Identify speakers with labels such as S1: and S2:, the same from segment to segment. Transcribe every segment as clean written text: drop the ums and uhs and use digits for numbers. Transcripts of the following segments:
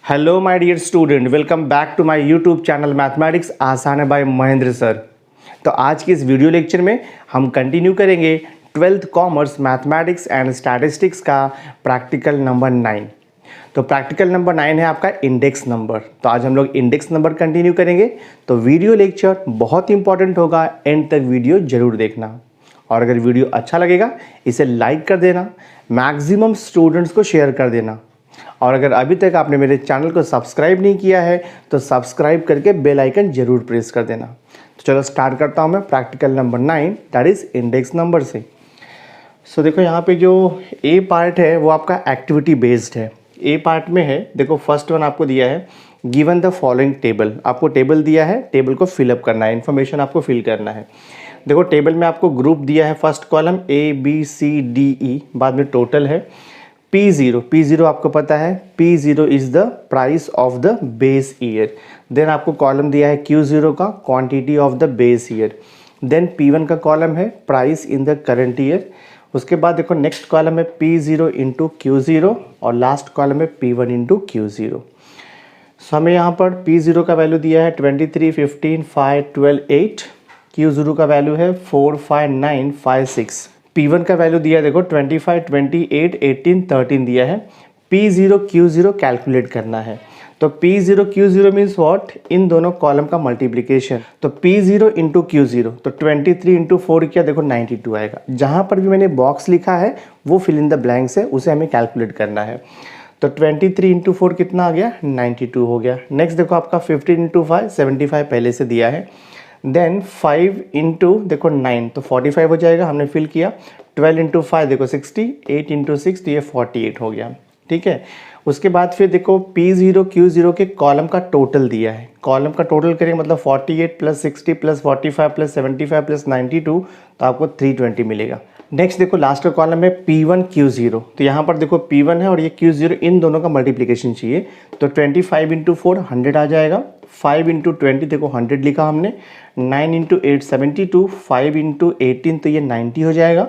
S1: Hello my dear student, welcome back to my YouTube channel mathematics आसान है bye Mahendra sir. तो आज की इस वीडियो लेक्चर में हम कंटिन्यू करेंगे 12th commerce mathematics and statistics का प्रैक्टिकल नंबर 9। तो प्रैक्टिकल नंबर 9 है आपका इंडेक्स नंबर। तो आज हम लोग इंडेक्स नंबर कंटिन्यू करेंगे। तो वीडियो लेक्चर बहुत इंपॉर्टेंट होगा, एंड तक वीडियो जरूर देखना। और अगर वीडियो अच्छा लगेगा इसे लाइक कर देना, मैक्सिमम स्टूडेंट्स को शेयर कर देना। और अगर अभी तक आपने मेरे चैनल को सब्सक्राइब नहीं किया है तो सब्सक्राइब करके बेल आइकन जरूर प्रेस कर देना। तो चलो स्टार्ट करता हूँ मैं practical number 9 that is index number से। सो देखो यहाँ पे जो ए पार्ट है वो आपका एक्टिविटी बेस्ड है। ए पार्ट में है, देखो फर्स्ट वन आपको दिया है गिवन द फॉलोइंग टेबल। आपको टेबल दिया है, टेबल को फिलअप करना है, इन्फॉर्मेशन आपको फिल करना है। देखो टेबल में आपको ग्रुप दिया है, फर्स्ट कॉलम ABCDE, बाद में टोटल है P0 आपको पता है P0 is the price of the base year. Then आपको कॉलम दिया है Q0 का quantity of the base year. Then P1 का कॉलम है price in the current year. उसके बाद देखो नेक्स्ट कॉलम है P0 इंटू Q0 और लास्ट कॉलम है P1 इंटू Q0। सो हमें यहाँ पर P0 का वैल्यू दिया है 23, 15, 5, 12, 8। Q0 का वैल्यू है 4, 5, 9, 5, 6। P1 का वैल्यू दिया है देखो 25, 28, 18, 13 दिया है। P0 Q0 कैलकुलेट करना है। तो P0 Q0 मीन्स व्हाट, इन दोनों कॉलम का मल्टीप्लिकेशन। तो P0 इंटू Q0, तो 23 इंटू 4 किया देखो 92 आएगा। जहाँ पर भी मैंने बॉक्स लिखा है वो फिल इन द ब्लैंक्स है, उसे हमें कैलकुलेट करना है। तो 23 इंटू 4 कितना आ गया, 92 हो गया। नेक्स्ट देखो आपका 15 इंटू 5 75 पहले से दिया है। देन 5 इंटू देखो 9 तो 45 हो जाएगा, हमने फिल किया। 12 इंटू 5 देखो 60, 8 इंटू 6 तो ये 48 हो गया। ठीक है, उसके बाद फिर देखो P0 Q0 के कॉलम का टोटल दिया है। कॉलम का टोटल करेंगे मतलब 48 प्लस 60 प्लस 45 प्लस 75 प्लस 92 तो आपको 320 मिलेगा। नेक्स्ट देखो लास्ट का कॉलम है P1 Q0। तो यहाँ पर देखो P1 है और ये Q0, इन दोनों का मल्टीप्लिकेशन चाहिए। तो 25 इंटू 4 100 आ जाएगा। 5 इंटू 20 देखो 100 लिखा हमने। 9 इंटू 8 72, 5 इंटू 18 तो ये 90 हो जाएगा।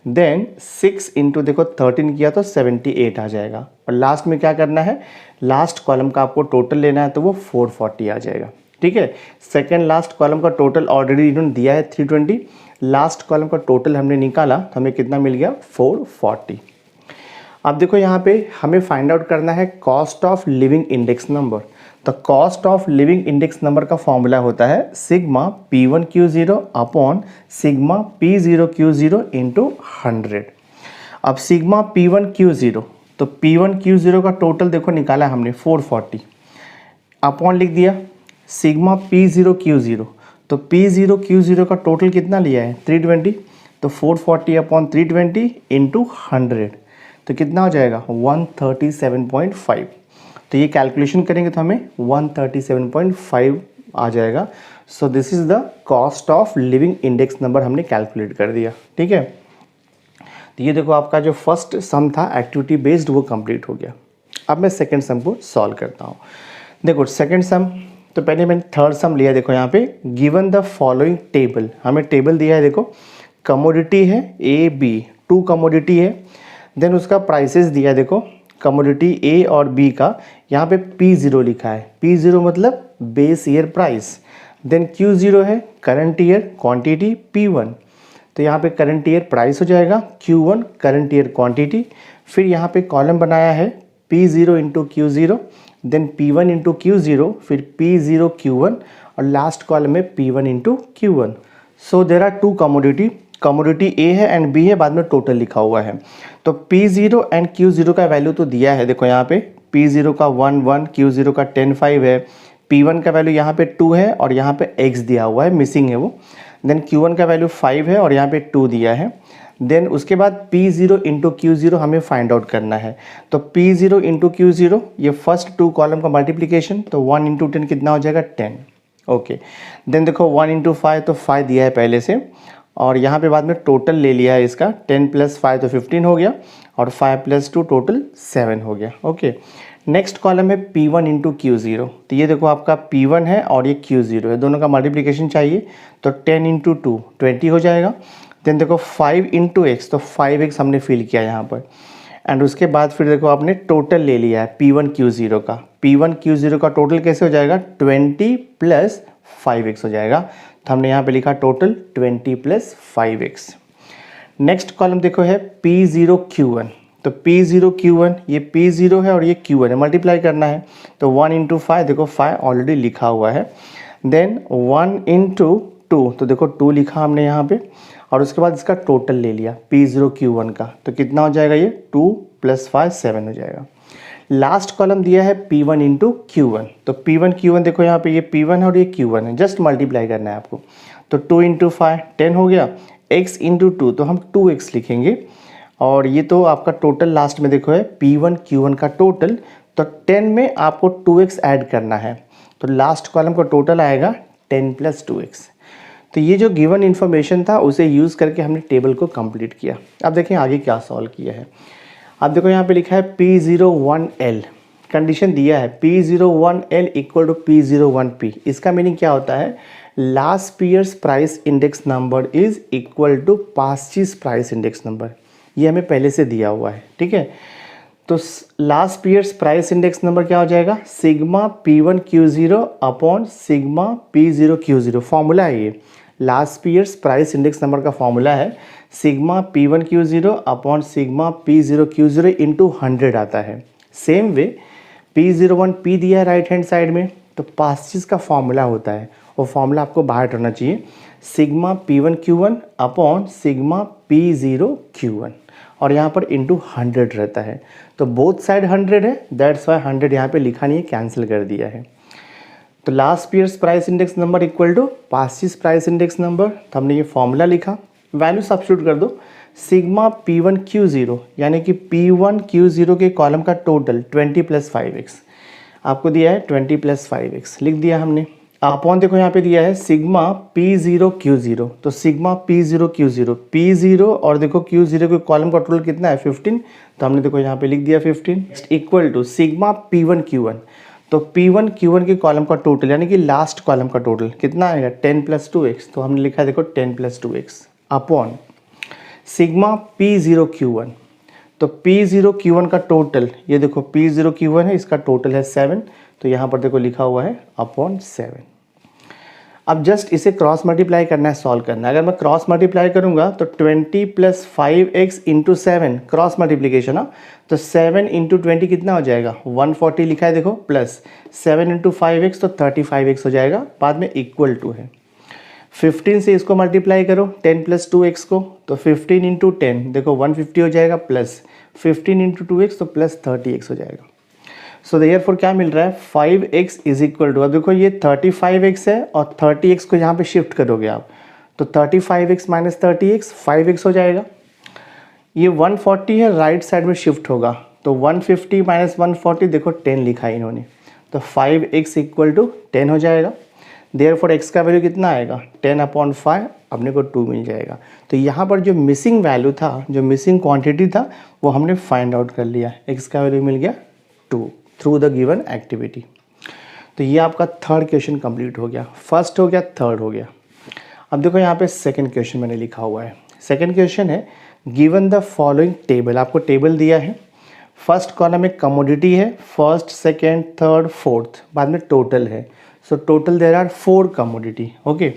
S1: देन 6 इंटू देखो 13 किया तो 78 आ जाएगा। और लास्ट में क्या करना है, लास्ट कॉलम का आपको टोटल लेना है तो वो 440 आ जाएगा। ठीक है, सेकेंड लास्ट कॉलम का टोटल ऑलरेडी इन्होंने दिया है 320। लास्ट कॉलम का टोटल हमने निकाला तो हमें कितना मिल गया, 440। अब देखो यहाँ पे हमें फाइंड आउट करना है cost of living index number. तो cost of living index number का फॉर्मूला होता है sigma P1 Q0 upon sigma P0 Q0 into 100। अब सिग्मा P1 Q0, तो P1 Q0 का टोटल देखो निकाला हमने 440 अपॉन लिख दिया सिग्मा P0 Q0। तो P0 Q0 का टोटल कितना लिया है 320, तो 440 अपॉन 320 इंटू 100 तो कितना हो जाएगा 137.5। तो ये कैलकुलेशन करेंगे तो हमें 137.5 आ जाएगा। So this is the cost of living index number हमने कैलकुलेट कर दिया। ठीक है, तो ये देखो आपका जो फर्स्ट सम था एक्टिविटी बेस्ड वो कंप्लीट हो गया। अब मैं सेकंड सम को सॉल्व करता हूँ। देखो सेकंड सम, तो पहले मैंने थर्ड सम लिया। देखो यहाँ पे गिवन द फॉलोइंग टेबल, हमें टेबल दिया है। देखो कमोडिटी है AB, 2 कमोडिटी है। देन उसका प्राइसेस दिया है। देखो कमोडिटी A और B का यहाँ पे P0 लिखा है। P0 मतलब base year price. Then Q0 है करंट ईयर क्वांटिटी P1, तो यहाँ पे करंट ईयर प्राइस हो जाएगा, Q1 करंट ईयर क्वांटिटी। फिर यहाँ पे कॉलम बनाया है P0 into Q0, then P1 into Q0, फिर P0 Q1 और लास्ट कॉलम है P1 into Q1। So there are 2 commodity, commodity A है एंड B है, बाद में टोटल लिखा हुआ है। तो P0 एंड Q0 का वैल्यू तो दिया है। देखो यहाँ पे P0 का 1, 1, Q0 का 10, 5 है। P1 का वैल्यू यहाँ पे 2 है और यहाँ पे X दिया हुआ है, मिसिंग है वो। देन Q1 का वैल्यू 5 है और यहाँ पे 2 दिया है। देन उसके बाद P0 इंटू Q0 हमें फाइंड आउट करना है। तो P0 इंटू Q0 ये फर्स्ट 2 कॉलम का मल्टीप्लिकेशन, तो 1 इंटू 10 कितना हो जाएगा 10। ओके, देन देखो 1 इंटू 5 तो 5 दिया है पहले से, और यहाँ पे बाद में टोटल ले लिया है इसका। 10 प्लस 5 तो 15 हो गया और 5 प्लस 2 टोटल 7 हो गया। ओके, नेक्स्ट कॉलम है P1 इंटू Q0। तो ये देखो आपका P1 है और ये Q0 है, दोनों का मल्टीप्लिकेशन चाहिए। तो 10 इंटू 2 20 हो जाएगा। देन देखो 5 इंटू X, तो 5X हमने फिल किया यहाँ पर। एंड उसके बाद फिर देखो आपने टोटल ले लिया है P1Q0 का। P1Q0 का टोटल कैसे हो जाएगा, 20 प्लस 5x हो जाएगा। तो हमने यहाँ पे लिखा total 20 plus 5x। Next column देखो है P0Q1। तो P0Q1, ये P0 है और ये Q1 है, मल्टीप्लाई करना है। तो 1 इंटू 5, देखो 5 ऑलरेडी लिखा हुआ है। देन 1 इंटू 2, तो देखो 2 लिखा हमने यहाँ पे, और उसके बाद इसका टोटल ले लिया P0Q1 का। तो कितना हो जाएगा ये, 2 प्लस 5 7 हो जाएगा। लास्ट कॉलम दिया है P1 इंटू Q1। तो P1 Q1 देखो यहाँ पे, ये P1 है और ये Q1 है, जस्ट मल्टीप्लाई करना है आपको। तो 2 इंटू 5 10 हो गया, x इंटू 2 तो हम 2x लिखेंगे। और ये तो आपका टोटल लास्ट में देखो है P1 Q1 का टोटल। तो 10 में आपको 2x ऐड करना है, तो लास्ट कॉलम का टोटल आएगा 10 प्लस 2x। तो ये जो गिवन इन्फॉर्मेशन था उसे यूज़ करके हमने टेबल को कंप्लीट किया। अब देखें आगे क्या सॉल्व किया है। अब देखो यहाँ पे लिखा है P01L, कंडीशन दिया है P01L इक्वल टू P01P। इसका मीनिंग क्या होता है, last years price index number is equal to past year's price index number. ये हमें पहले से दिया हुआ है, ठीक है। तो last years price index number क्या हो जाएगा, sigma P1Q0 upon sigma P0Q0। Formula है ये, last years price index number का फॉर्मूला है sigma P1Q0 upon sigma P0Q0 into 100 आता है। सेम वे P01P दिया है राइट हैंड साइड में, तो पास्ट चीज़ का फॉर्मूला होता है, वो फॉर्मूला आपको बाहर करना चाहिए, sigma P1Q1 upon sigma P0Q1, और यहाँ पर इंटू 100 रहता है। तो बोथ साइड 100 है, दैट्स वाई 100 यहाँ पे लिखा नहीं है, कैंसिल कर दिया है। तो last years price index number equal to past year's price index number. तो हमने ये फॉर्मूला लिखा, वैल्यू सब्स्टिट्यूट कर दो, सिग्मा P1Q0 यानी कि P1Q0 के कॉलम का टोटल 20 प्लस 5x आपको दिया है, 20 प्लस 5x लिख दिया हमने। अपॉन देखो यहाँ पे दिया है सिग्मा P0Q0, तो सिग्मा P0Q0 P0 और देखो Q0 के कॉलम का टोटल कितना है 15, तो हमने देखो यहाँ पे लिख दिया 15 इक्वल टू सिग्मा P1Q1। तो P1Q1 के कॉलम का टोटल यानी कि लास्ट कॉलम का टोटल कितना आएगा 10 प्लस 2x, तो हमने लिखा है देखो 10 plus 2x upon sigma P0Q1। तो P0Q1 का टोटल, ये देखो P0Q1 है, इसका टोटल है 7, तो यहाँ पर देखो लिखा हुआ है अपॉन 7। अब जस्ट इसे क्रॉस मल्टीप्लाई करना है, सॉल्व करना है। अगर मैं क्रॉस मल्टीप्लाई करूँगा तो 20 plus 5x into 7 cross multiplication, तो 7 इंटू 20 कितना हो जाएगा 140 लिखा है देखो, प्लस 7 इंटू 5x तो 35x हो जाएगा, बाद में इक्वल टू है 15 से इसको मल्टीप्लाई करो 10 प्लस 2x को, तो 15 इंटू 10 देखो 150 हो जाएगा, प्लस 15 इंटू 2x तो प्लस 30x हो जाएगा। सो देयरफॉर क्या मिल रहा है 5x इज इक्वल टू, अब देखो ये 35x है और 30x को यहाँ पे शिफ्ट करोगे आप, तो 35x माइनस 30x 5x हो जाएगा। ये 140 है, राइट साइड में शिफ्ट होगा, तो 150 माइनस 140 देखो 10 लिखा है इन्होंने, तो 5x इक्वल टू 10 हो जाएगा। देयरफॉर x का वैल्यू कितना आएगा 10 अपॉन 5, अपने को 2 मिल जाएगा। तो यहाँ पर जो मिसिंग वैल्यू था, जो मिसिंग क्वांटिटी था, वो हमने फाइंड आउट कर लिया, x का वैल्यू मिल गया 2 थ्रू द गिवन एक्टिविटी। तो ये आपका थर्ड क्वेश्चन कंप्लीट हो गया, फर्स्ट हो गया, थर्ड हो गया। अब देखो यहाँ पे सेकंड क्वेश्चन मैंने लिखा हुआ है। सेकंड क्वेश्चन है गिवन द फॉलोइंग टेबल, आपको टेबल दिया है, फर्स्ट कॉलम में कमोडिटी है, फर्स्ट सेकेंड थर्ड फोर्थ, बाद में टोटल है। So total there are 4 commodity, okay.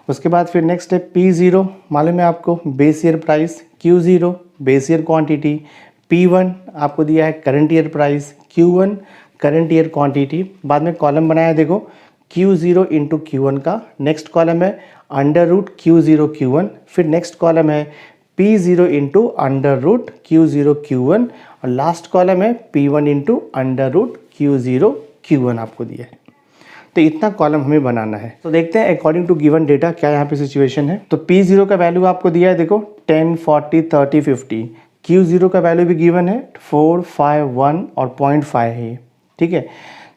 S1: उसके बाद फिर नेक्स्ट है P0 मालूम है आपको base year price, Q0 base year quantity, P1 आपको दिया है current year price, Q1 current year quantity. बाद में कॉलम बनाया देखो Q0 इंटू Q1 का, नेक्स्ट कॉलम है अंडर रूट Q0 Q1, फिर नेक्स्ट कॉलम है P0 into under root Q0 Q1, और लास्ट कॉलम है P1 into under root Q0 Q1 आपको दिया है। तो इतना कॉलम हमें बनाना है। तो देखते हैं अकॉर्डिंग टू गिवन डेटा क्या यहाँ पे सिचुएशन है। तो P0 का वैल्यू आपको दिया है देखो 10, 40, 30, 50। Q0 का वैल्यू भी गिवन है 4, 5, 1 और 0.5 है ये, ठीक है।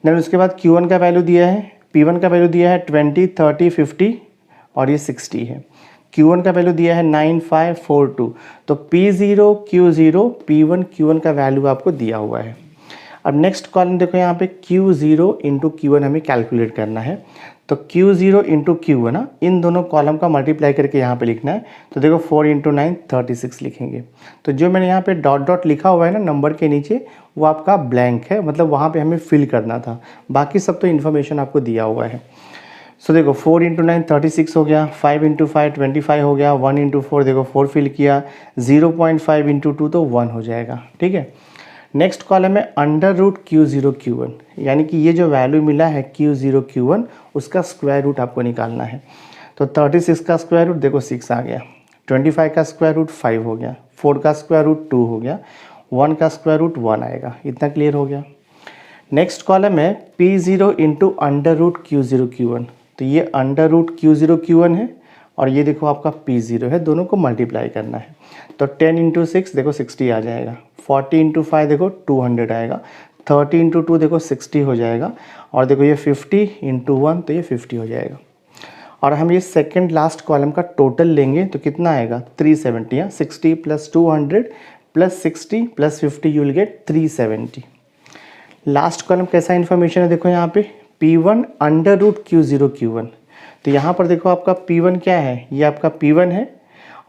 S1: देन उसके बाद Q1 का वैल्यू दिया है, P1 का वैल्यू दिया है 20, 30, 50 और ये 60 है। Q1 का वैल्यू दिया है 9, 5, 4, 2। तो P0, Q0, P1, Q1 का वैल्यू आपको दिया हुआ है। अब नेक्स्ट कॉलम देखो यहाँ पे Q0 इंटू Q1 हमें कैलकुलेट करना है। तो Q0 इंटू Q है ना, इन दोनों कॉलम का मल्टीप्लाई करके यहाँ पे लिखना है। तो देखो 4 इंटू 9 36 लिखेंगे। तो जो मैंने यहाँ पे डॉट डॉट लिखा हुआ है ना नंबर के नीचे, वो आपका ब्लैंक है, मतलब वहाँ पे हमें फिल करना था, बाकी सब तो इन्फॉर्मेशन आपको दिया हुआ है। सो देखो 4 इंटू 9 36 हो गया, 5 इंटू 5 25 हो गया, 1 इंटू 4 देखो 4 फिल किया, 0.5 इंटू 2 तो 1 हो जाएगा, ठीक है। नेक्स्ट कॉलम है अंडर रूट Q0 Q1, यानी कि ये जो वैल्यू मिला है Q0 Q1 उसका स्क्वायर रूट आपको निकालना है। तो 36 का स्क्वायर रूट देखो 6 आ गया, 25 का स्क्वायर रूट 5 हो गया, 4 का स्क्वायर रूट 2 हो गया, 1 का स्क्वायर रूट 1 आएगा। इतना क्लियर हो गया। नेक्स्ट कॉलम है P0 into under root Q0 Q1। तो ये अंडर रूट Q0 Q1 है और ये देखो आपका P0 है, दोनों को मल्टीप्लाई करना है। तो 10 इंटू 6 देखो 60 आ जाएगा, 40 इंटू 5 देखो 200 आएगा, 30 इंटू 2 देखो 60 हो जाएगा, और देखो ये 50 इंटू 1 तो ये 50 हो जाएगा। और हम ये सेकंड लास्ट कॉलम का टोटल लेंगे तो कितना आएगा 370, 60 plus 200 plus 60 plus 50 you will get 370। Last column कैसा इन्फॉर्मेशन है देखो यहाँ पे P1 under root Q0 Q1। तो यहाँ पर देखो आपका P1 क्या है, ये आपका P1 है,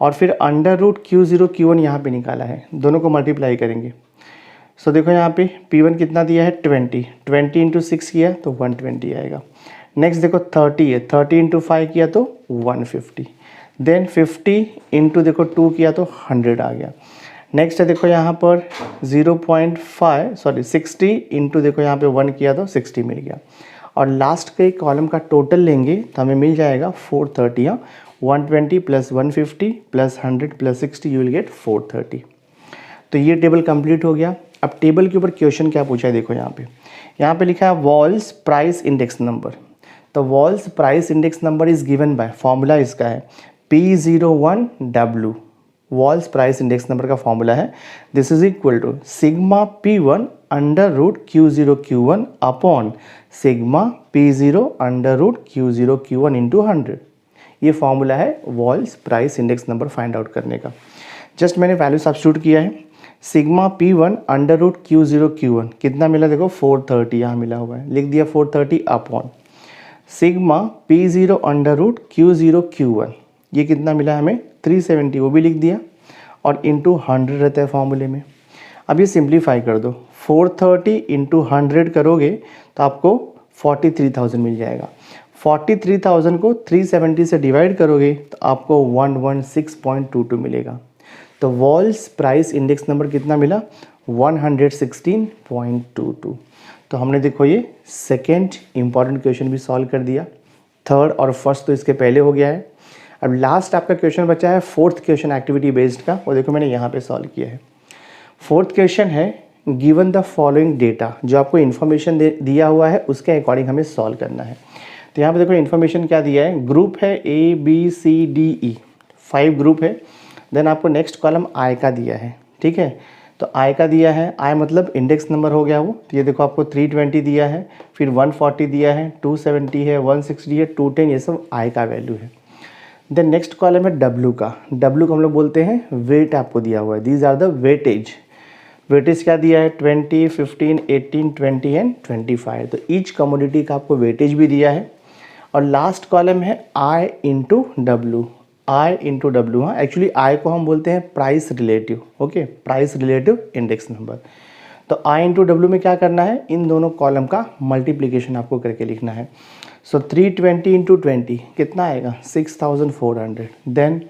S1: और फिर अंडर रूट Q0 Q1 यहाँ पे निकाला है, दोनों को मल्टीप्लाई करेंगे। सो देखो यहाँ पे P1 कितना दिया है 20 इंटू 6 किया तो 120 आएगा। नेक्स्ट देखो 30 है, 30 इंटू 5 किया तो 150, देन 50 इंटू देखो 2 किया तो 100 आ गया। नेक्स्ट है देखो यहाँ पर 60 इंटू देखो यहाँ पे 1 किया तो 60 मिल गया। और लास्ट के कॉलम का टोटल लेंगे तो हमें मिल जाएगा 430, 120 plus 150 plus 100 plus 60 you will get 430। तो ये टेबल कंप्लीट हो गया। अब टेबल के ऊपर क्वेश्चन क्या पूछा है देखो यहाँ पे लिखा है वॉल्स प्राइस इंडेक्स नंबर। तो Walsh price index number is given by, formula इसका है P01W। Walsh price index number का फॉर्मूला है this is equal to sigma P1 under root Q0 Q1 upon sigma P0 under root Q0 Q1 into 100। ये formula है Walsh price index number find out करने का। Just मैंने value substitute किया है। Sigma P1 under root Q0 Q1 कितना मिला देखो 430 यहाँ मिला हुआ है, लिख दिया 430 upon sigma P0 under root Q0 Q1 ये कितना मिला हमें 370, वो भी लिख दिया, और इंटू 100 रहता है फॉर्मूले में। अब ये सिंप्लीफाई कर दो, 430 इंटू 100 करोगे तो आपको 43,000 मिल जाएगा। 43,000 को 370 से डिवाइड करोगे तो आपको 116.22 मिलेगा। तो वॉल्स प्राइस इंडेक्स नंबर कितना मिला 116.22। तो हमने देखो ये सेकेंड इंपॉर्टेंट क्वेश्चन भी सॉल्व कर दिया, थर्ड और फर्स्ट तो इसके पहले हो गया है। अब लास्ट आपका क्वेश्चन बचा है फोर्थ क्वेश्चन एक्टिविटी बेस्ड का, वो देखो मैंने यहाँ पे सॉल्व किया है। फोर्थ क्वेश्चन है गिवन द फॉलोइंग डेटा, जो आपको इन्फॉर्मेशन दिया हुआ है उसके अकॉर्डिंग हमें सॉल्व करना है। तो यहाँ पे देखो इन्फॉर्मेशन क्या दिया है, ग्रुप है ABCDE 5 ग्रुप है। देन आपको नेक्स्ट कॉलम आई का दिया है, ठीक है। तो आई का दिया है, आई मतलब इंडेक्स नंबर हो गया वो। तो ये देखो आपको 320 दिया है, फिर 140 दिया है, 270 है, 160 है, 210, ये सब आई का वैल्यू है। देन नेक्स्ट कॉलम है डब्ल्यू का। डब्ल्यू को हम लोग बोलते हैं वेट, आपको दिया हुआ है, these are the weightage. Weightage क्या दिया है 20, 15, 18, 20 एंड 25। तो ईच कमोडिटी का आपको वेटेज भी दिया है। और लास्ट कॉलम है आई इंटू डब्ल्यू, आई इंटू डब्ल्यू। हाँ, एक्चुअली आई को हम बोलते हैं price relative, okay, price relative index number. तो आई इंटू डब्ल्यू में क्या करना है, इन दोनों कॉलम का मल्टीप्लिकेशन आपको करके लिखना है। सो 320 इंटू 20 कितना आएगा 6400। देन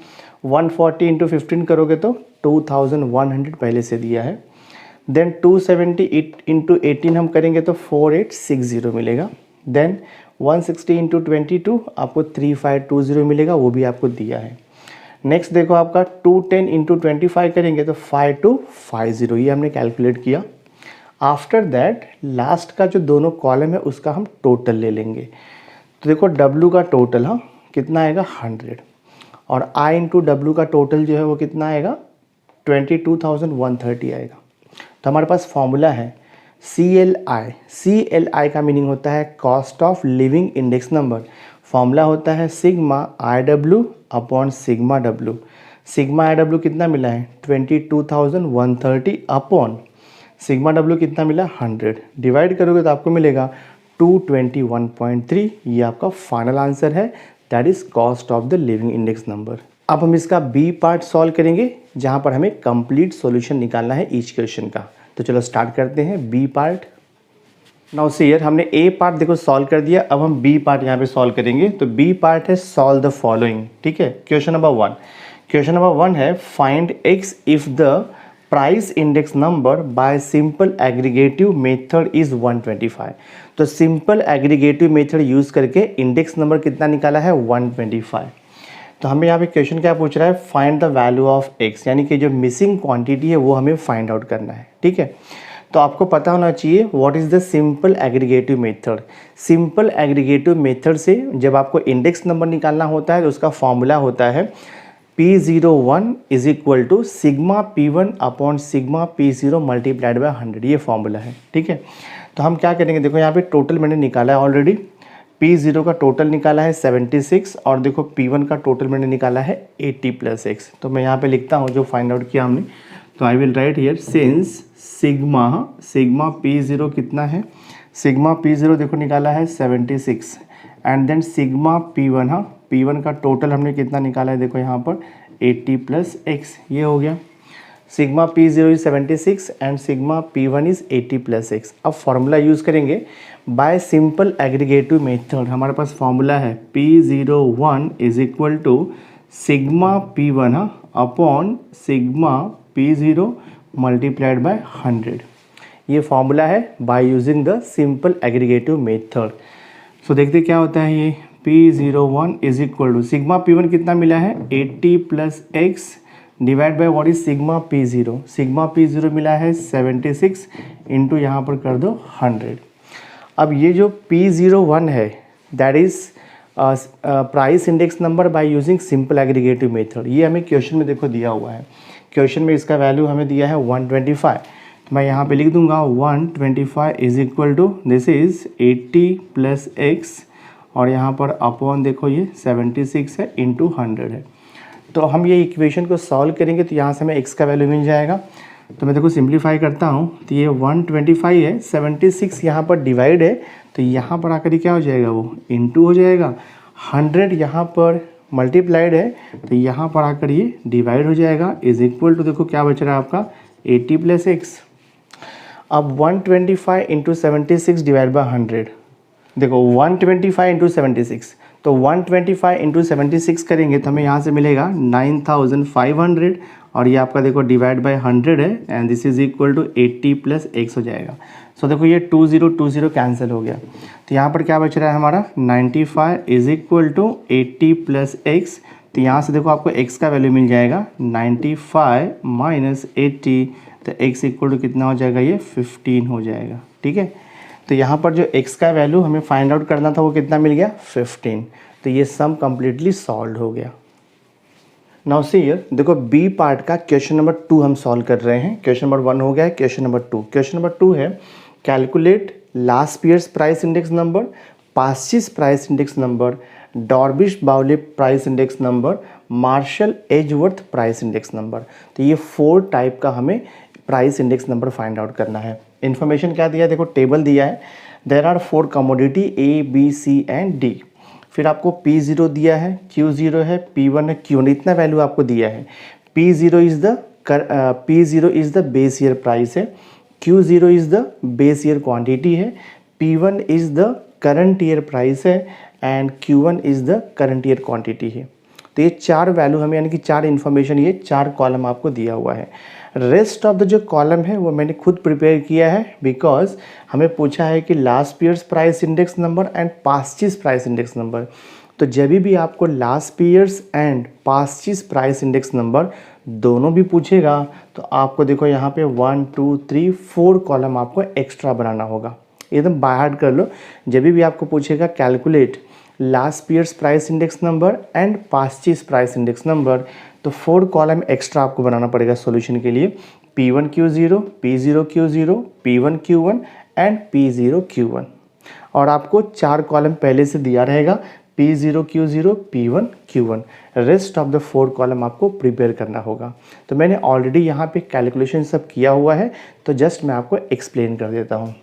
S1: 140 इंटू 15 करोगे तो 2100 पहले से दिया है। देन 270 इंटू 18 हम करेंगे तो 4860 मिलेगा। देन 160 इंटू 22 आपको 3520 मिलेगा, वो भी आपको दिया है। नेक्स्ट देखो आपका 210 इंटू 25 करेंगे तो 5250, ये हमने कैलकुलेट किया। आफ्टर दैट लास्ट का जो दोनों कॉलम है उसका हम टोटल ले लेंगे। तो देखो W का टोटल हाँ कितना आएगा 100, और I इंटू डब्ल्यू का टोटल जो है वो कितना आएगा 22,130 आएगा। तो हमारे पास फॉर्मूला है CLI। CLI का मीनिंग होता है cost of living index number. Formula होता है sigma IW upon sigma W। Sigma IW कितना मिला है 22,130 अपॉन सिग्मा W कितना मिला 100, डिवाइड करोगे तो आपको मिलेगा 221.3 ये आपका फाइनल आंसर है, that is cost of the living index number. अब हम इसका बी पार्ट सॉल्व करेंगे जहाँ पर हमें कंप्लीट सॉल्यूशन निकालना है ईच क्वेश्चन का। तो चलो स्टार्ट करते हैं B part. Now see here हमने ए पार्ट देखो सॉल्व कर दिया, अब हम बी पार्ट यहाँ पे सॉल्व करेंगे। तो बी पार्ट है सॉल्व द फॉलोइंग, ठीक है। क्वेश्चन नंबर 1, क्वेश्चन नंबर 1 है find x if the price index number by simple aggregative method is 125। तो सिंपल एग्रीगेटिव मेथड यूज़ करके इंडेक्स नंबर कितना निकाला है 125। तो हमें यहाँ पे क्वेश्चन क्या पूछ रहा है, find the value of x, यानी कि जो मिसिंग क्वांटिटी है वो हमें फाइंड आउट करना है, ठीक है। तो आपको पता होना चाहिए what is the simple aggregative method. Simple aggregative method से जब आपको इंडेक्स नंबर निकालना होता है तो उसका फॉर्मूला होता है P01 is equal to sigma P1 upon sigma P0 multiplied by 100, ये फॉर्मूला है, ठीक है। तो हम क्या करेंगे, देखो यहाँ पे टोटल मैंने निकाला है ऑलरेडी। P0 का टोटल निकाला है 76 और देखो P1 का टोटल मैंने निकाला है 80 + x। तो मैं यहाँ पे लिखता हूँ जो फाइंड आउट किया हमने। तो I will write here since sigma P0 कितना है, सिग्मा P0 देखो निकाला है 76 एंड देन सिग्मा P1, हाँ P1 का टोटल हमने कितना निकाला है देखो यहाँ पर 80 + x, ये हो गया। Sigma P0 is 76 and sigma P1 is 80 + x। अब फॉर्मूला यूज़ करेंगे बाय सिंपल एग्रीगेटिव मेथड। हमारे पास फॉर्मूला है P01 is equal to sigma P1 upon sigma P0 multiplied by 100, ये फॉर्मूला है by using the simple aggregative method. So देखते क्या होता है ये P01 is equal to sigma P1 कितना मिला है 80 + x divide by what is sigma P0। Sigma P0 मिला है 76 इंटू यहाँ पर कर दो 100। अब ये जो P01 है that is price index number by using simple aggregative method. ये हमें क्वेश्चन में देखो दिया हुआ है, क्वेश्चन में इसका वैल्यू हमें दिया है 125। तो मैं यहाँ पे लिख दूंगा 125 is equal to this is 80 + x और यहाँ पर अपॉन देखो ये 76 है इंटू 100 है। तो हम ये इक्वेशन को सॉल्व करेंगे तो यहाँ से हमें x का वैल्यू मिल जाएगा। तो मैं देखो सिंप्लीफाई करता हूँ तो ये 125 है, 76 यहाँ पर डिवाइड है तो यहाँ पर आकर क्या हो जाएगा वो इंटू हो जाएगा, 100 यहाँ पर मल्टीप्लाइड है तो यहाँ पर आकर ये डिवाइड हो जाएगा इज इक्वल टू देखो क्या बच रहा है आपका 80 + x। अब 125 इंटू 76 डिवाइड बाय 100, देखो 125 इंटू 76, तो 125 इंटू 76 करेंगे तो हमें यहाँ से मिलेगा 9500 और ये आपका देखो डिवाइड बाय 100 है and this is equal to 80 + x हो जाएगा। सो देखो ये 2020 कैंसिल हो गया तो यहाँ पर क्या बच रहा है हमारा 95 इज इक्वल टू 80 + x। तो यहाँ से देखो आपको x का वैल्यू मिल जाएगा 95 - 80 तो x इक्वल टू कितना हो जाएगा, ये 15 हो जाएगा, ठीक है। तो यहाँ पर जो x का वैल्यू हमें फाइंड आउट करना था वो कितना मिल गया 15। तो ये सम कम्प्लीटली सॉल्व हो गया। नाउ सी हियर देखो बी पार्ट का क्वेश्चन नंबर 2 हम सॉल्व कर रहे हैं। क्वेश्चन नंबर 1 हो गया है, क्वेश्चन नंबर 2। क्वेश्चन नंबर 2 है calculate last years price index number, Paasche's price index number, Dorbish Bowley price index number, Marshall Edgeworth price index number. तो ये 4 टाइप का हमें price index number find out करना है। इन्फॉर्मेशन क्या दिया है देखो, टेबल दिया है, there are 4 commodity A B C and D। फिर आपको P0 दिया है, Q0 है, P1 है, Q1, इतना वैल्यू आपको दिया है। P0 is the base year price है, Q0 is the base year quantity है, P1 is the current year price है and Q1 is the current year quantity है। तो ये 4 वैल्यू हमें यानी कि 4 इन्फॉर्मेशन, ये 4 कॉलम आपको दिया हुआ है। रेस्ट ऑफ द जो कॉलम है वो मैंने खुद प्रिपेयर किया है बिकॉज हमें पूछा है कि last years price index number and Paasche's price index number. तो जब भी आपको Laspeyres and Paasche's price index number दोनों भी पूछेगा तो आपको देखो यहाँ पे 1 2 3 4 कॉलम आपको एक्स्ट्रा बनाना होगा। एकदम बाय हार्ट कर लो, जब भी आपको पूछेगा calculate last years price index number and Paasche's price index number, तो 4 कॉलम एक्स्ट्रा आपको बनाना पड़ेगा सॉल्यूशन के लिए। P1 Q0, P0 Q0, P1 Q1 and P0 Q1। और आपको 4 कॉलम पहले से दिया रहेगा, P0 Q0, P1 Q1। Rest of the 4 column आपको प्रिपेयर करना होगा। तो मैंने ऑलरेडी यहाँ पे कैलकुलेशन सब किया हुआ है, तो जस्ट मैं आपको एक्सप्लेन कर देता हूँ।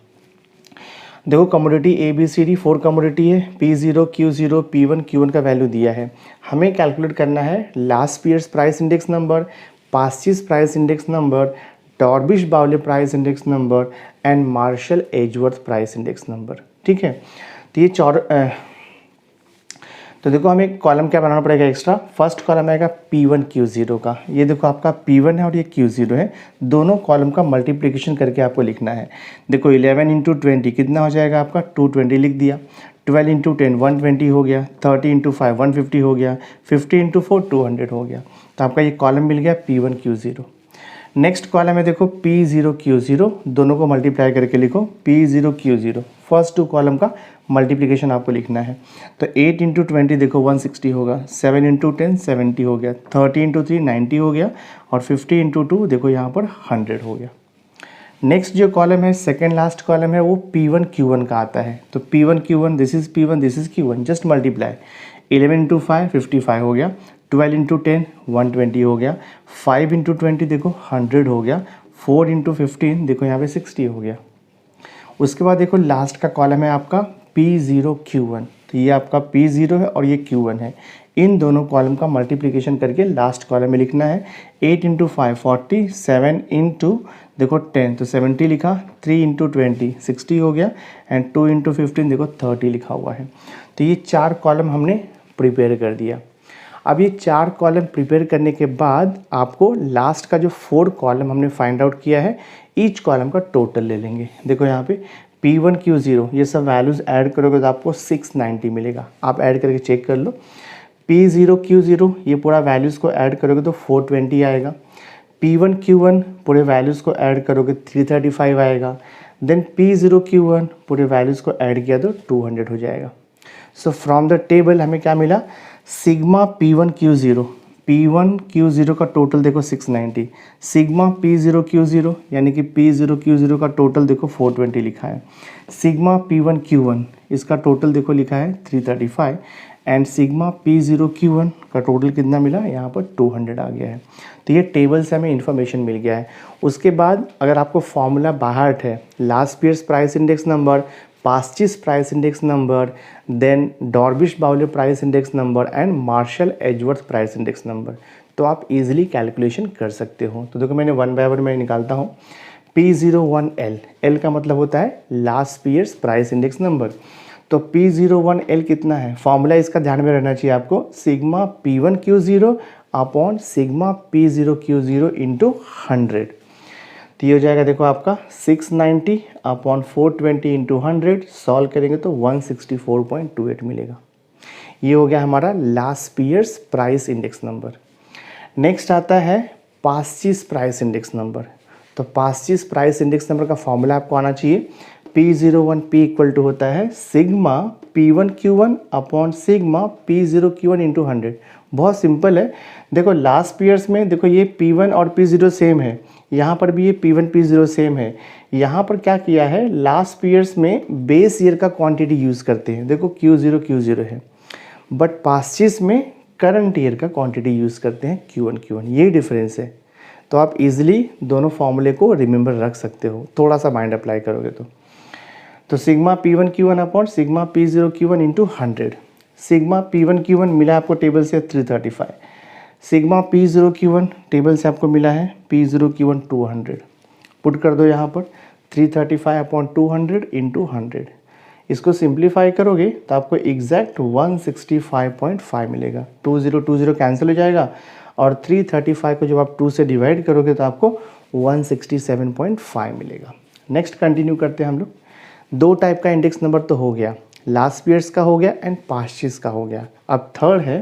S1: देखो commodity A B C D 4 commodity है, P0 Q0 P1 Q1 का वैल्यू दिया है। हमें कैलकुलेट करना है Laspeyres price index number, Paasche's price index number, Dorbish Bowley price index number and Marshall Edgeworth price index number. ठीक है, तो ये तो देखो हमें कॉलम क्या बनाना पड़ेगा एक्स्ट्रा। फर्स्ट कॉलम आएगा P1 Q0 का, ये देखो आपका P1 है और ये Q0 है, दोनों कॉलम का मल्टीप्लिकेशन करके आपको लिखना है। देखो 11 इंटू 20 कितना हो जाएगा आपका 220 लिख दिया, 12 इंटू 10 120 हो गया, 30 इंटू 5 150 हो गया, 50 इंटू 4 200 हो गया। तो आपका ये कॉलम मिल गया P1 Q0। नेक्स्ट कॉलम है देखो P0 Q0, दोनों को मल्टीप्लाई करके लिखो P0 Q0। First two column का मल्टीप्लिकेशन आपको लिखना है। तो 8 इंटू 20 देखो 160 होगा, 7 इंटू 10 70 हो गया, 30 इंटू 3 90 हो गया और 50 इंटू 2 देखो यहाँ पर 100 हो गया। नेक्स्ट जो कॉलम है सेकेंड लास्ट कॉलम है वो P1 Q1 का आता है। तो P1 Q1 this is P1 this is Q1, just multiply. 11 into 5 55 हो गया, 12 इंटू 10 120 हो गया, 5 इंटू 20 देखो 100 हो गया, 4 इंटू 15 देखो यहाँ पे 60 हो गया। उसके बाद देखो लास्ट का कॉलम है आपका P0 Q1, तो ये आपका P0 है और ये Q1 है। इन दोनों कॉलम का मल्टीप्लिकेशन करके लास्ट कॉलम में लिखना है। 8 इंटू 5 40, 7 इंटू देखो 10 तो 70 लिखा, 3 इंटू 20 60 हो गया एंड 2 इंटू 15 देखो 30 लिखा हुआ है। तो ये 4 कॉलम हमने प्रिपेयर कर दिया। अब ये 4 कॉलम प्रिपेयर करने के बाद आपको लास्ट का जो 4 कॉलम हमने फाइंड आउट किया है, ईच कॉलम का टोटल ले लेंगे। देखो यहाँ पे P1 Q0 ये सब वैल्यूज़ ऐड करोगे तो आपको 690 मिलेगा। आप ऐड करके चेक कर लो। P0 Q0 ये पूरा वैल्यूज़ को ऐड करोगे तो 420 आएगा। P1 Q1 पूरे वैल्यूज़ को ऐड करोगे 335 आएगा। देन P0 Q1 पूरे वैल्यूज़ को ऐड किया तो 200 हो जाएगा। सो फ्रॉम द टेबल हमें क्या मिला, सिग्मा P1 Q0 का टोटल देखो 690, सिग्मा P0 Q0 यानी कि P0 Q0 का टोटल देखो 420 लिखा है, सिग्मा P1 Q1 इसका टोटल देखो लिखा है 335 एंड सिग्मा P0 Q1 का टोटल कितना मिला, यहाँ पर 200 आ गया है। तो ये टेबल से हमें इन्फॉर्मेशन मिल गया है। उसके बाद अगर आपको फॉर्मूला बाहर है, Laspeyres price index number, Paasche's price index number, then Dorbish Bowley price index number and Marshall Edgeworth price index number, तो आप इजीली कैलकुलेशन कर सकते हो। तो देखो मैंने 1 बाय 1 मैं निकालता हूँ। P01L, L का मतलब होता है Laspeyres price index number. तो P01L कितना है, फॉर्मूला इसका ध्यान में रहना चाहिए आपको, sigma P1 Q0 upon sigma P0 Q0 into 100। तो ये हो जाएगा देखो आपका 690 अपॉन 420 इंटू 100, सॉल्व करेंगे तो 164.28 मिलेगा। ये हो गया हमारा last periods price index number. Next आता है पास्चिस प्राइस इंडेक्स नंबर। तो पास्चिस प्राइस इंडेक्स नंबर का फॉर्मूला आपको आना चाहिए। P01P इक्वल टू होता है sigma P1 Q1 upon sigma P0 Q1 into 100। बहुत सिंपल है। देखो लास्ट पीरियड्स में देखो ये P1 और P0 सेम है, यहाँ पर भी ये P1 P0 सेम है। यहाँ पर क्या किया है, लास्ट पीरियड्स में बेस ईयर का क्वांटिटी यूज़ करते हैं, देखो Q0 है, बट पास्चिस में करंट ईयर का क्वांटिटी यूज़ करते हैं Q1, यही डिफरेंस है। तो आप इजीली दोनों फॉर्मूले को रिमेंबर रख सकते हो, थोड़ा सा माइंड अप्लाई करोगे तो sigma P1 Q1 upon sigma P0 Q1 into 100। Sigma P1 Q1 मिला आपको टेबल से 335, सिग्मा P0 Q1 टेबल से आपको मिला है P0 Q1 200। पुट कर दो यहाँ पर 335 अपॉन 200 इंटू 100। इसको सिंप्लीफाई करोगे तो आपको एग्जैक्ट 165.5 मिलेगा। 20 कैंसिल हो जाएगा और 335 को जब आप 2 से डिवाइड करोगे तो आपको 167.5 मिलेगा। नेक्स्ट कंटिन्यू करते हैं हम लोग। 2 टाइप का इंडेक्स नंबर तो हो गया, लास्ट पीरियड्स का हो गया एंड पास्चिस का हो गया। अब थर्ड है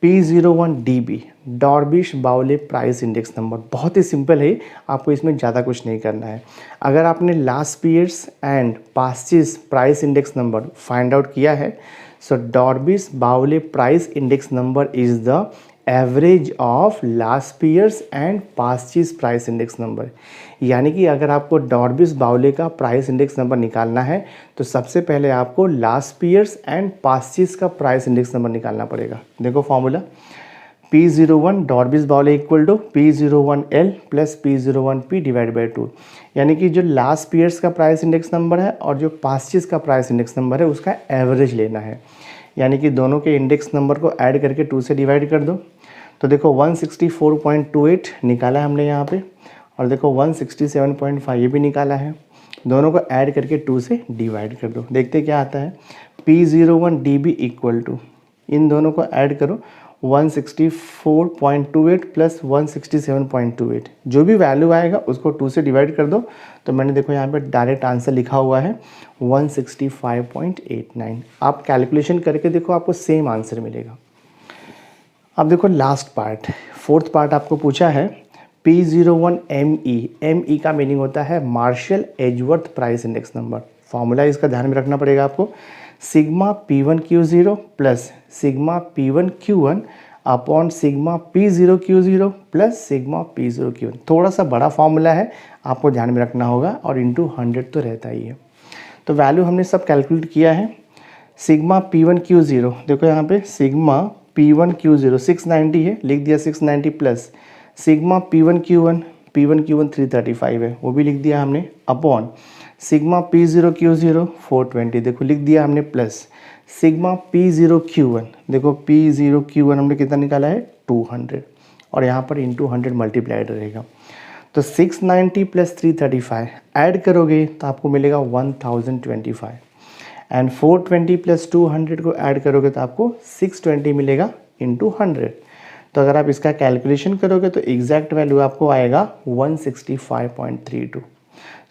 S1: P01DB, डॉर्बिश Bowley price index number. बहुत ही सिंपल है, आपको इसमें ज़्यादा कुछ नहीं करना है। अगर आपने Laspeyres and Paasche's price index number find out किया है, so Dorbish Bowley price index number is the average of Laspeyres and Paasche's price index number. यानी कि अगर आपको डॉर्बिश बाउले का प्राइस इंडेक्स नंबर निकालना है तो सबसे पहले आपको लास्ट पीरियड्स एंड पास्चिस का प्राइस इंडेक्स नंबर निकालना पड़ेगा। देखो फॉर्मूला P01 डॉट बिसबॉल equal to P01L plus P01P divide by 2, यानी कि जो लास्ट पीरियड्स का प्राइस इंडेक्स नंबर है और जो पास्टेस का प्राइस इंडेक्स नंबर है उसका एवरेज लेना है। यानी कि दोनों के इंडेक्स नंबर को ऐड करके 2 से डिवाइड कर दो। तो देखो 164.28 निकाला है हमने यहाँ पे, और देखो 167.5 ये भी निकाला है। दोनों को ऐड करके 2 से डिवाइड कर दो, देखते क्या आता है। P01 DB इक्वल टू, इन दोनों को ऐड करो, 164.28 प्लस 167.28, जो भी वैल्यू आएगा उसको 2 से डिवाइड कर दो। तो मैंने देखो यहाँ पे डायरेक्ट आंसर लिखा हुआ है 165.89। आप कैलकुलेशन करके देखो, आपको सेम आंसर मिलेगा। अब देखो लास्ट पार्ट, फोर्थ पार्ट आपको पूछा है P01 ME। ME का मीनिंग होता है Marshall Edgeworth price index number. Formula इसका ध्यान में रखना पड़ेगा आपको, sigma P1Q0 plus sigma P1Q1 upon sigma P0Q0 plus sigma P0Q1। थोड़ा सा बड़ा फॉर्मूला है, आपको ध्यान में रखना होगा, और इंटू 100 तो रहता ही है। तो वैल्यू हमने सब कैलकुलेट किया है। सिग्मा P1Q0 देखो यहाँ पे, सिग्मा P1Q0 690 है, लिख दिया 690 प्लस सिग्मा P1Q1 335 है, वो भी लिख दिया हमने, अपॉन सिग्मा P0Q0 420 देखो लिख दिया हमने, प्लस सिग्मा P0Q1 देखो P0Q1 हमने कितना निकाला है 200, और यहाँ पर इंटू 100 मल्टीप्लाइड रहेगा। तो 690 प्लस 335 ऐड करोगे तो आपको मिलेगा 1025, एंड 420 प्लस 200 को ऐड करोगे तो आपको 620 मिलेगा इंटू 100। तो अगर आप इसका कैलकुलेशन करोगे तो एग्जैक्ट वैल्यू आपको आएगा 165.32।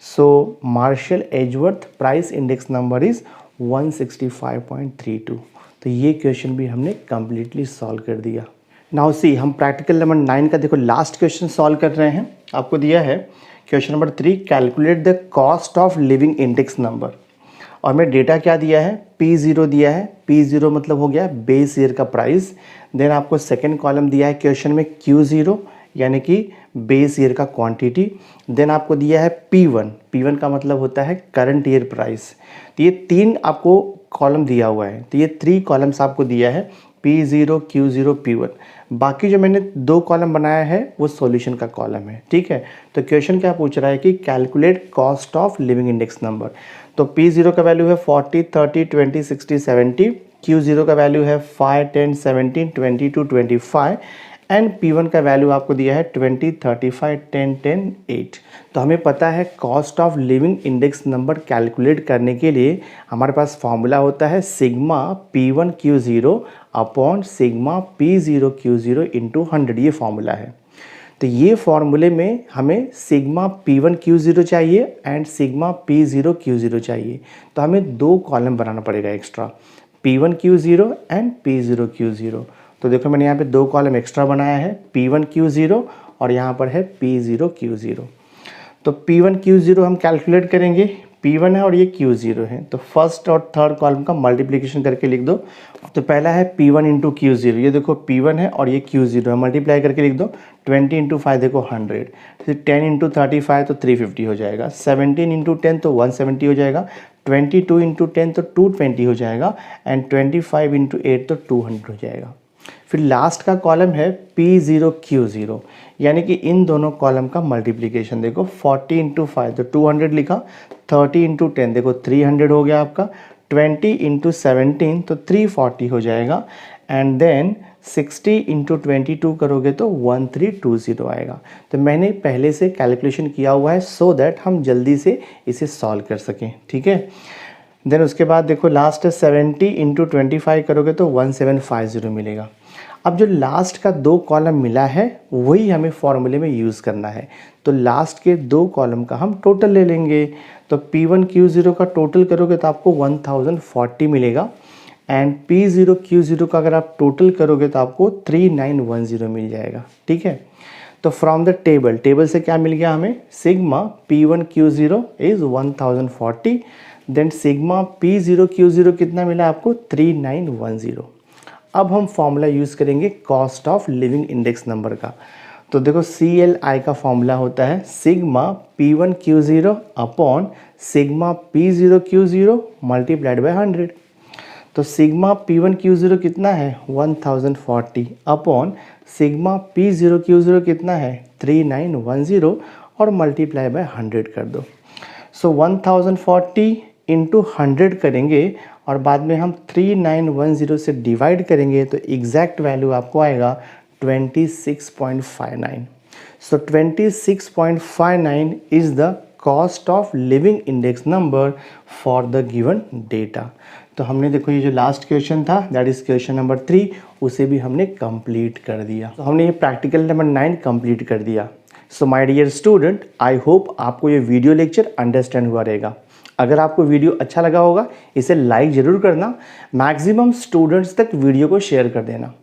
S1: So Marshall Edgeworth price index number is 165.32। तो ये क्वेश्चन भी हमने कम्प्लीटली सॉल्व कर दिया। नाउ सी, हम प्रैक्टिकल नंबर 9 का देखो लास्ट क्वेश्चन सॉल्व कर रहे हैं। आपको दिया है question number 3, calculate the cost of living index number. और मैं डेटा क्या दिया है, P0 दिया है। P0 मतलब हो गया बेस ईयर का प्राइस। देन आपको सेकेंड कॉलम दिया है क्वेश्चन में Q0, यानी कि बेस ईयर का क्वांटिटी। देन आपको दिया है P1, P1 का मतलब होता है करंट ईयर प्राइस। तो ये 3 आपको कॉलम दिया हुआ है, तो ये 3 कॉलम्स आपको दिया है, P0, Q0, P1। बाकी जो मैंने 2 कॉलम बनाया है वो सॉल्यूशन का कॉलम है, ठीक है। तो क्वेश्चन क्या पूछ रहा है कि calculate cost of living index number. तो P0 का वैल्यू है 40, 30, 20, 60, 70। Q0 का वैल्यू है 5, 10, 17, 22, 25, एंड P1 का वैल्यू आपको दिया है 20, 35, 10, 10, 8। तो हमें पता है cost of living index number calculate करने के लिए हमारे पास फॉर्मूला होता है sigma P1Q0 upon sigma P0Q0 into 100, ये फॉर्मूला है। तो ये फॉर्मूले में हमें सिग्मा P1Q0 चाहिए एंड सिग्मा P0Q0 चाहिए। तो हमें 2 कॉलम बनाना पड़ेगा एक्स्ट्रा, P1Q0 एंड P0Q0। तो देखो मैंने यहाँ पे 2 कॉलम एक्स्ट्रा बनाया है, P1Q0 और यहाँ पर है P0Q0। तो P1Q0 हम कैलकुलेट करेंगे, P1 है और ये Q0 है, तो फर्स्ट और थर्ड कॉलम का मल्टीप्लिकेशन करके लिख दो। तो पहला है P1 इंटू Q0, ये देखो P1 है और ये Q0 है, मल्टीप्लाई करके लिख दो। 20 इंटू 5 देखो 100, फिर 10 इंटू 35 तो 350 हो जाएगा, 17 इंटू 10 तो 170 हो जाएगा, 22 इंटू 10 तो 220 हो जाएगा, एंड 25 इंटू 8 तो 200 हो जाएगा। फिर लास्ट का कॉलम है P0Q0, यानी कि इन दोनों कॉलम का मल्टीप्लिकेशन देखो, 40 इंटू 5 तो 200 लिखा, 30 इंटू 10 देखो 300 हो गया आपका, 20 इंटू 17 तो 340 हो जाएगा, एंड देन 60 इंटू 22 करोगे तो 1320 आएगा। तो मैंने पहले से कैलकुलेशन किया हुआ है सो दैट हम जल्दी से इसे सॉल्व कर सकें, ठीक है। देन उसके बाद देखो लास्ट 70 इंटू 25 करोगे तो 1750 मिलेगा। अब जो लास्ट का 2 कॉलम मिला है वही हमें फॉर्मूले में यूज़ करना है। तो लास्ट के 2 कॉलम का हम टोटल ले लेंगे। तो P1Q0 का टोटल करोगे तो आपको 1040 मिलेगा, एंड P0Q0 का अगर आप टोटल करोगे तो आपको 3910 मिल जाएगा, ठीक है। तो फ्रॉम द टेबल से क्या मिल गया हमें, sigma P1Q0 is 1040, then sigma P0Q0 कितना मिला आपको 3910। अब हम फॉर्मूला यूज़ करेंगे cost of living index number का। तो देखो CLI का फॉर्मूला होता है sigma P1Q0 upon sigma P0Q0 multiplied by 100। तो सिग्मा P1Q0 कितना है 1040 अपॉन सिग्मा P0Q0 कितना है 3910 और मल्टीप्लाई बाय 100 कर दो। सो 1040 इंटू 100 करेंगे और बाद में हम 3910 से डिवाइड करेंगे तो एग्जैक्ट वैल्यू आपको आएगा 26.59। सो 26.59 is the cost of living index number for the given data. तो हमने देखो ये जो लास्ट क्वेश्चन था दैट इज़ क्वेश्चन नंबर 3, उसे भी हमने कंप्लीट कर दिया। तो हमने ये प्रैक्टिकल नंबर 9 कंप्लीट कर दिया। So my dear student, I hope आपको ये वीडियो लेक्चर अंडरस्टैंड हुआ रहेगा। अगर आपको वीडियो अच्छा लगा होगा इसे लाइक ज़रूर करना, मैक्सिमम स्टूडेंट्स तक वीडियो को शेयर कर देना।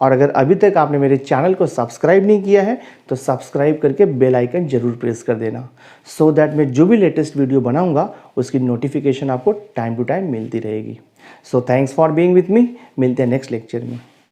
S1: और अगर अभी तक आपने मेरे चैनल को सब्सक्राइब नहीं किया है तो सब्सक्राइब करके बेल आइकन जरूर प्रेस कर देना, सो दैट मैं जो भी लेटेस्ट वीडियो बनाऊंगा उसकी नोटिफिकेशन आपको टाइम टू टाइम मिलती रहेगी। So thanks for being with me, मिलते हैं नेक्स्ट लेक्चर में।